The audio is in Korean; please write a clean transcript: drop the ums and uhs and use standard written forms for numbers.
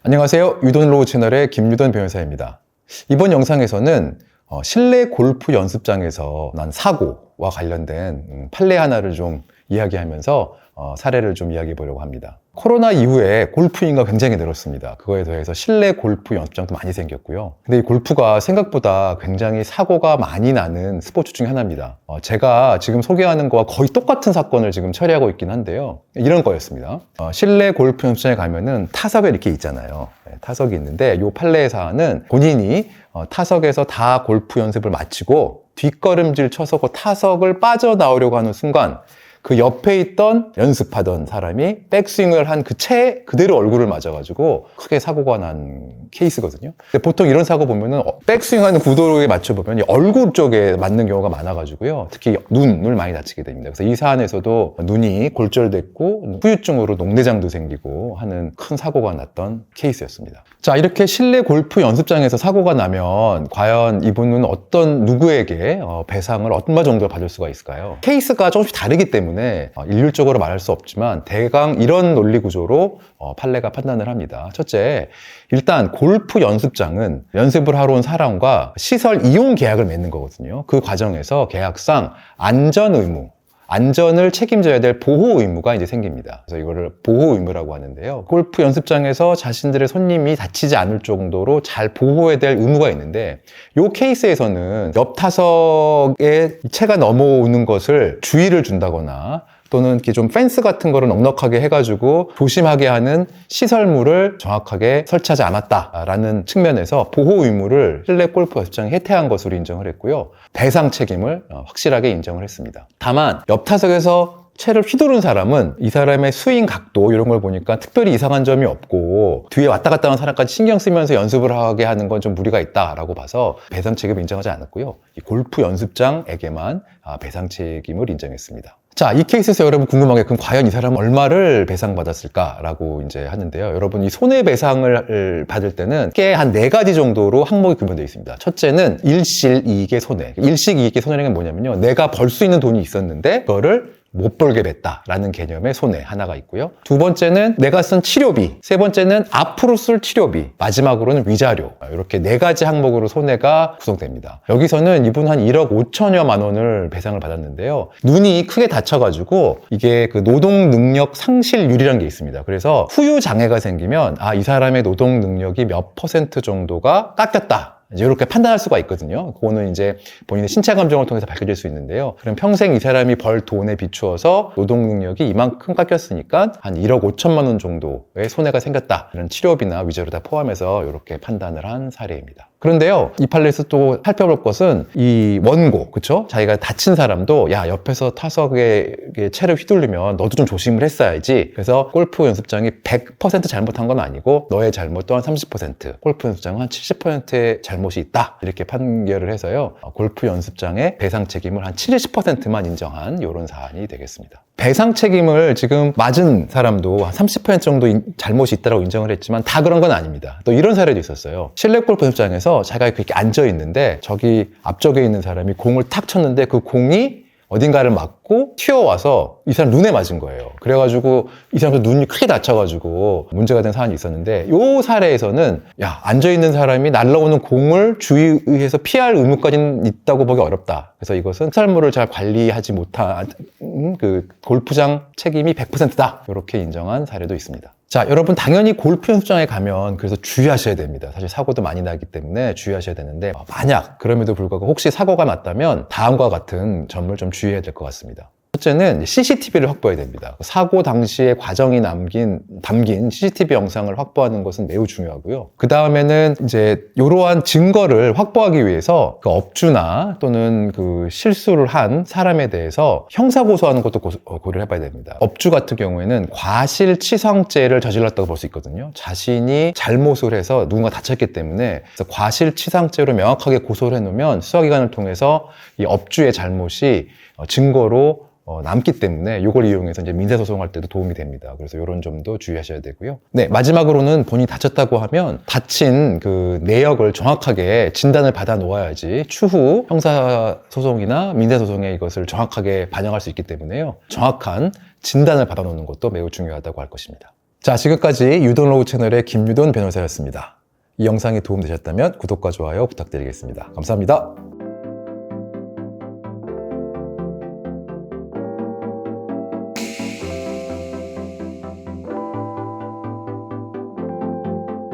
안녕하세요. 유돈로우 채널의 김유돈 변호사입니다. 이번 영상에서는 실내 골프 연습장에서 난 사고와 관련된 판례 하나를 좀 이야기하면서 사례를 좀 이야기해 보려고 합니다. 코로나 이후에 골프 인구가 굉장히 늘었습니다. 그거에 더해서 실내 골프 연습장도 많이 생겼고요. 근데 이 골프가 생각보다 굉장히 사고가 많이 나는 스포츠 중에 하나입니다. 제가 지금 소개하는 거와 거의 똑같은 사건을 지금 처리하고 있긴 한데요. 이런 거였습니다. 실내 골프 연습장에 가면은 타석이 이렇게 있잖아요. 타석이 있는데 이 판례 사안은 본인이 타석에서 다 골프 연습을 마치고 뒷걸음질 쳐서 그 타석을 빠져나오려고 하는 순간 그 옆에 있던 연습하던 사람이 백스윙을 한 그 채 그대로 얼굴을 맞아가지고 크게 사고가 난 케이스거든요. 근데 보통 이런 사고 보면은 백스윙하는 구도에 맞춰보면 얼굴 쪽에 맞는 경우가 많아가지고요. 특히 눈을 많이 다치게 됩니다. 그래서 이 사안에서도 눈이 골절됐고 후유증으로 녹내장도 생기고 하는 큰 사고가 났던 케이스였습니다. 자, 이렇게 실내 골프 연습장에서 사고가 나면 과연 이분은 누구에게 배상을 얼마 정도 받을 수가 있을까요? 케이스가 조금씩 다르기 때문에 일률적으로 말할 수 없지만 대강 이런 논리 구조로 판례가 판단을 합니다. 첫째, 일단 골프 연습장은 연습을 하러 온 사람과 시설 이용 계약을 맺는 거거든요. 그 과정에서 계약상 안전 의무, 안전을 책임져야 될 보호 의무가 이제 생깁니다. 그래서 이거를 보호 의무라고 하는데요. 골프 연습장에서 자신들의 손님이 다치지 않을 정도로 잘 보호해야 될 의무가 있는데 이 케이스에서는 옆 타석에 채가 넘어오는 것을 주의를 준다거나 또는 이렇게 좀 펜스 같은 거를 넉넉하게 해가지고 조심하게 하는 시설물을 정확하게 설치하지 않았다라는 측면에서 보호 의무를 실내 골프 연습장에 해태한 것으로 인정을 했고요. 배상 책임을 확실하게 인정을 했습니다. 다만 옆 타석에서 채를 휘두른 사람은 이 사람의 스윙 각도 이런 걸 보니까 특별히 이상한 점이 없고 뒤에 왔다 갔다 하는 사람까지 신경 쓰면서 연습을 하게 하는 건 좀 무리가 있다라고 봐서 배상 책임을 인정하지 않았고요. 이 골프 연습장에게만 배상 책임을 인정했습니다. 자, 이 케이스에서 여러분 궁금한 게 그럼 과연 이 사람은 얼마를 배상받았을까라고 이제 하는데요. 여러분 이 손해배상을 받을 때는 꽤 한 4가지 정도로 항목이 구분되어 있습니다. 첫째는 일시이익의 손해. 일시이익의 손해는 뭐냐면요. 내가 벌 수 있는 돈이 있었는데 그거를 못 벌게 됐다라는 개념의 손해 하나가 있고요. 두 번째는 내가 쓴 치료비, 세 번째는 앞으로 쓸 치료비, 마지막으로는 위자료. 이렇게 4가지 항목으로 손해가 구성됩니다. 여기서는 이분 한 1억 5천여만 원을 배상을 받았는데요. 눈이 크게 다쳐가지고 이게 그 노동 능력 상실률이라는 게 있습니다. 그래서 후유 장애가 생기면 이 사람의 노동 능력이 몇 % 정도가 깎였다. 이렇게 판단할 수가 있거든요. 그거는 이제 본인의 신체 감정을 통해서 밝혀질 수 있는데요. 그럼 평생 이 사람이 벌 돈에 비추어서 노동 능력이 이만큼 깎였으니까 한 1억 5천만 원 정도의 손해가 생겼다. 이런 치료비나 위자료 다 포함해서 이렇게 판단을 한 사례입니다. 그런데요, 이 판례에서 또 살펴볼 것은 이 원고, 그쵸? 자기가 다친 사람도 옆에서 타석에 채를 휘둘리면 너도 좀 조심을 했어야지. 그래서 골프 연습장이 100% 잘못한 건 아니고 너의 잘못 또한 30%, 골프 연습장은 한 70%의 잘못이 있다. 이렇게 판결을 해서요, 골프 연습장의 배상 책임을 한 70%만 인정한 이런 사안이 되겠습니다. 배상 책임을 지금 맞은 사람도 한 30% 정도 잘못이 있다고 인정을 했지만 다 그런 건 아닙니다. 또 이런 사례도 있었어요. 실내 골프 연습장에서 자기가 그렇게 앉아 있는데 저기 앞쪽에 있는 사람이 공을 탁 쳤는데 그 공이 어딘가를 맞고 튀어와서 이 사람 눈에 맞은 거예요. 그래가지고 이 사람도 눈이 크게 다쳐가지고 문제가 된 사안이 있었는데 이 사례에서는 앉아있는 사람이 날라오는 공을 주의해서 피할 의무까지는 있다고 보기 어렵다. 그래서 이것은 시설물을 잘 관리하지 못한 그 골프장 책임이 100%다. 이렇게 인정한 사례도 있습니다. 자, 여러분 당연히 골프 연습장에 가면 그래서 주의하셔야 됩니다. 사실 사고도 많이 나기 때문에 주의하셔야 되는데 만약 그럼에도 불구하고 혹시 사고가 났다면 다음과 같은 점을 좀 주의해야 될 것 같습니다. 첫째는 CCTV를 확보해야 됩니다. 사고 당시의 과정이 담긴 CCTV 영상을 확보하는 것은 매우 중요하고요. 그 다음에는 이제 이러한 증거를 확보하기 위해서 그 업주나 또는 그 실수를 한 사람에 대해서 형사고소하는 것도 고려를 해봐야 됩니다. 업주 같은 경우에는 과실치상죄를 저질렀다고 볼 수 있거든요. 자신이 잘못을 해서 누군가 다쳤기 때문에 그래서 과실치상죄로 명확하게 고소를 해놓으면 수사기관을 통해서 이 업주의 잘못이 증거로 남기 때문에 이걸 이용해서 이제 민사소송할 때도 도움이 됩니다. 그래서 이런 점도 주의하셔야 되고요. 네, 마지막으로는 본인이 다쳤다고 하면 다친 그 내역을 정확하게 진단을 받아 놓아야지 추후 형사소송이나 민사소송에 이것을 정확하게 반영할 수 있기 때문에요. 정확한 진단을 받아 놓는 것도 매우 중요하다고 할 것입니다. 자, 지금까지 유돈로우 채널의 김유돈 변호사였습니다. 이 영상이 도움되셨다면 구독과 좋아요 부탁드리겠습니다. 감사합니다.